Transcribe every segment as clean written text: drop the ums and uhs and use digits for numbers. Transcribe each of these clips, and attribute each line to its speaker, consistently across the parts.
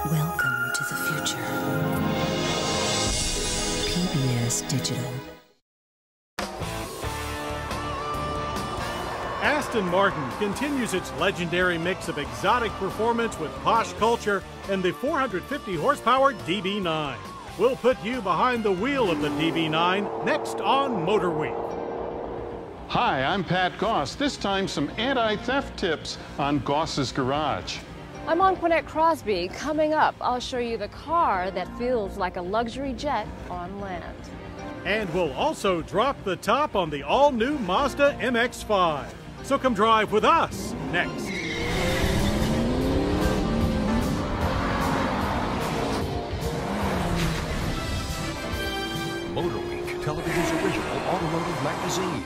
Speaker 1: Welcome to the future. PBS Digital.
Speaker 2: Aston Martin continues its legendary mix of exotic performance with posh culture and the 450 horsepower DB9. We'll put you behind the wheel of the DB9 next on Motorweek.
Speaker 3: Hi, I'm Pat Goss. This time some anti-theft tips on Goss's Garage.
Speaker 4: I'm on Quinette Crosby. Coming up, I'll show you the car that feels like a luxury jet on land.
Speaker 2: And we'll also drop the top on the all-new Mazda MX-5. So come drive with us next.
Speaker 5: Motorweek, television's original automotive magazine.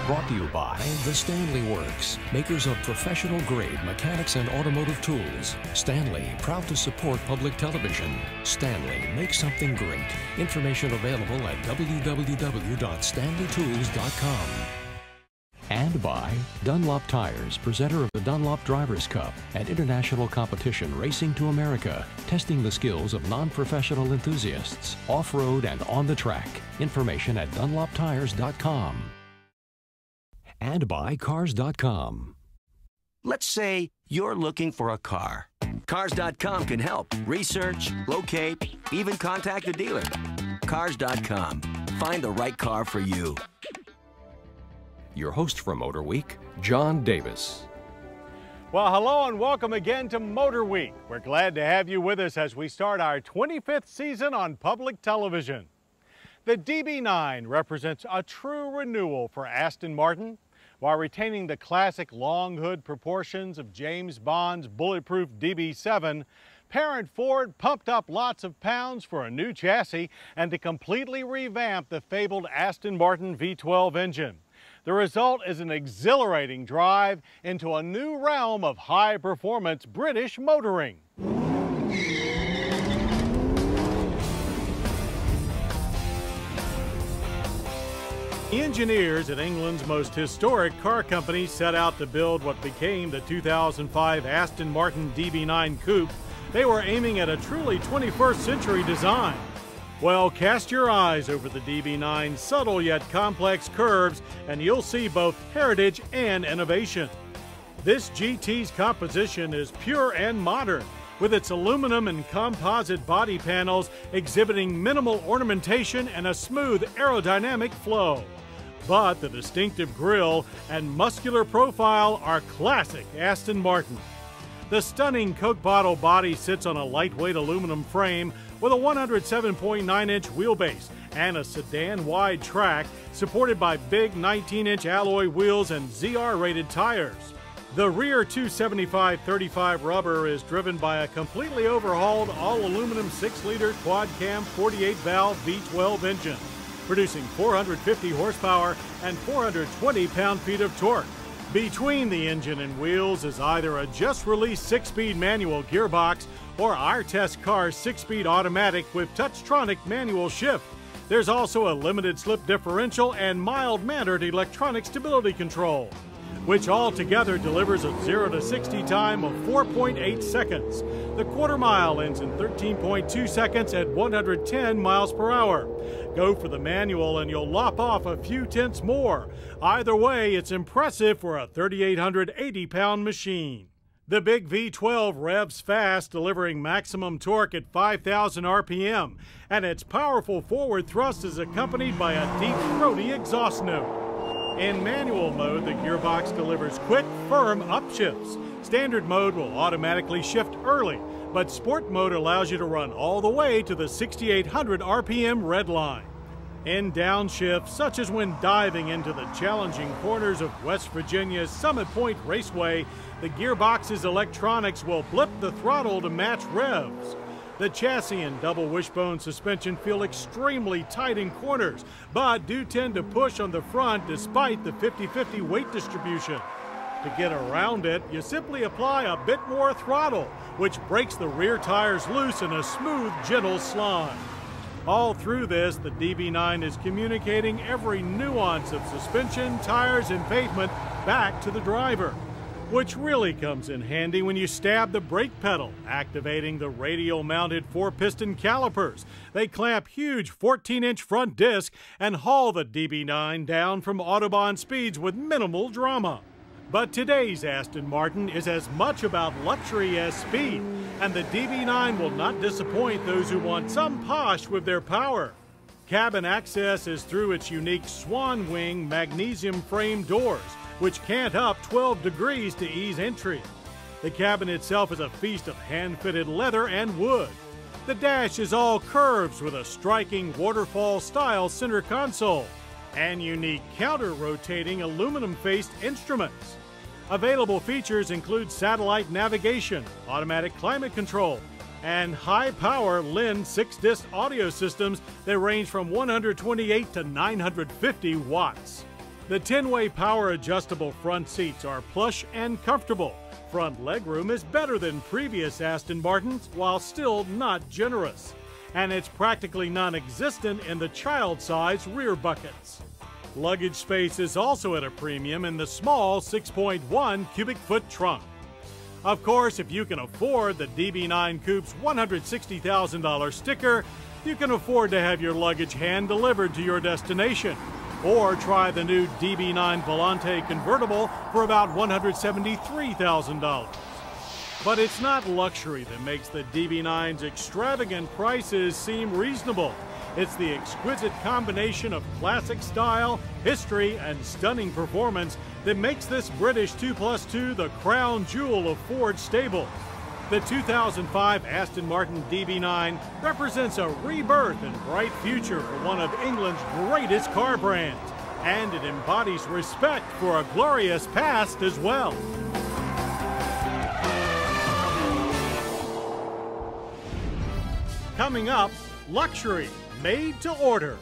Speaker 5: Brought to you by the Stanley Works, makers of professional-grade mechanics and automotive tools. Stanley, proud to support public television. Stanley, make something great. Information available at www.stanleytools.com. And by Dunlop Tires, presenter of the Dunlop Drivers' Cup, an international competition racing to America, testing the skills of non-professional enthusiasts, off-road and on the track. Information at dunloptires.com. And by Cars.com.
Speaker 6: Let's say you're looking for a car. Cars.com can help research, locate, even contact a dealer. Cars.com. Find the right car for you.
Speaker 5: Your host for Motorweek, John Davis.
Speaker 2: Well, hello and welcome again to Motorweek. We're glad to have you with us as we start our 25th season on public television. The DB9 represents a true renewal for Aston Martin. While retaining the classic long hood proportions of James Bond's bulletproof DB7, parent Ford pumped up lots of pounds for a new chassis and to completely revamp the fabled Aston Martin V12 engine. The result is an exhilarating drive into a new realm of high-performance British motoring. Engineers at England's most historic car company set out to build what became the 2005 Aston Martin DB9 Coupe. They were aiming at a truly 21st century design. Well, cast your eyes over the DB9's subtle yet complex curves and you'll see both heritage and innovation. This GT's composition is pure and modern, with its aluminum and composite body panels exhibiting minimal ornamentation and a smooth aerodynamic flow. But the distinctive grille and muscular profile are classic Aston Martin. The stunning Coke bottle body sits on a lightweight aluminum frame with a 107.9-inch wheelbase and a sedan-wide track supported by big 19-inch alloy wheels and ZR-rated tires. The rear 275/35 rubber is driven by a completely overhauled all-aluminum 6-liter quad-cam 48-valve V12 engine, producing 450 horsepower and 420 pound-feet of torque. Between the engine and wheels is either a just-released 6-speed manual gearbox or our test car's 6-speed automatic with Touchtronic manual shift. There's also a limited slip differential and mild-mannered electronic stability control, which altogether delivers a 0 to 60 time of 4.8 seconds. The quarter mile ends in 13.2 seconds at 110 miles per hour. Go for the manual and you'll lop off a few tenths more. Either way, it's impressive for a 3,880-pound machine. The big V12 revs fast, delivering maximum torque at 5,000 RPM, and its powerful forward thrust is accompanied by a deep, throaty exhaust note. In manual mode, the gearbox delivers quick, firm upshifts. Standard mode will automatically shift early, but Sport mode allows you to run all the way to the 6,800 RPM red line. In downshift, such as when diving into the challenging corners of West Virginia's Summit Point Raceway, the gearbox's electronics will blip the throttle to match revs. The chassis and double wishbone suspension feel extremely tight in corners, but do tend to push on the front despite the 50-50 weight distribution. To get around it, you simply apply a bit more throttle, which breaks the rear tires loose in a smooth, gentle slide. All through this, the DB9 is communicating every nuance of suspension, tires, and pavement back to the driver. which really comes in handy when you stab the brake pedal, activating the radial-mounted 4-piston calipers. They clamp huge 14-inch front disc and haul the DB9 down from Autobahn speeds with minimal drama. But today's Aston Martin is as much about luxury as speed, and the DB9 will not disappoint those who want some posh with their power. Cabin access is through its unique swan wing magnesium frame doors, which cant up 12 degrees to ease entry. The cabin itself is a feast of hand-fitted leather and wood. The dash is all curves with a striking waterfall-style center console and unique counter-rotating aluminum-faced instruments. Available features include satellite navigation, automatic climate control, and high-power LIN 6-disc audio systems that range from 128 to 950 watts. The 10-way power-adjustable front seats are plush and comfortable. Front legroom is better than previous Aston Martins, while still not generous. And it's practically non-existent in the child-size rear buckets. Luggage space is also at a premium in the small 6.1 cubic foot trunk. Of course, if you can afford the DB9 Coupe's $160,000 sticker, you can afford to have your luggage hand-delivered to your destination. Or try the new DB9 Volante convertible for about $173,000. But it's not luxury that makes the DB9's extravagant prices seem reasonable. It's the exquisite combination of classic style, history, and stunning performance that makes this British 2+2 the crown jewel of Ford stables. The 2005 Aston Martin DB9 represents a rebirth and bright future for one of England's greatest car brands, and it embodies respect for a glorious past as well. Coming up, luxury made to order.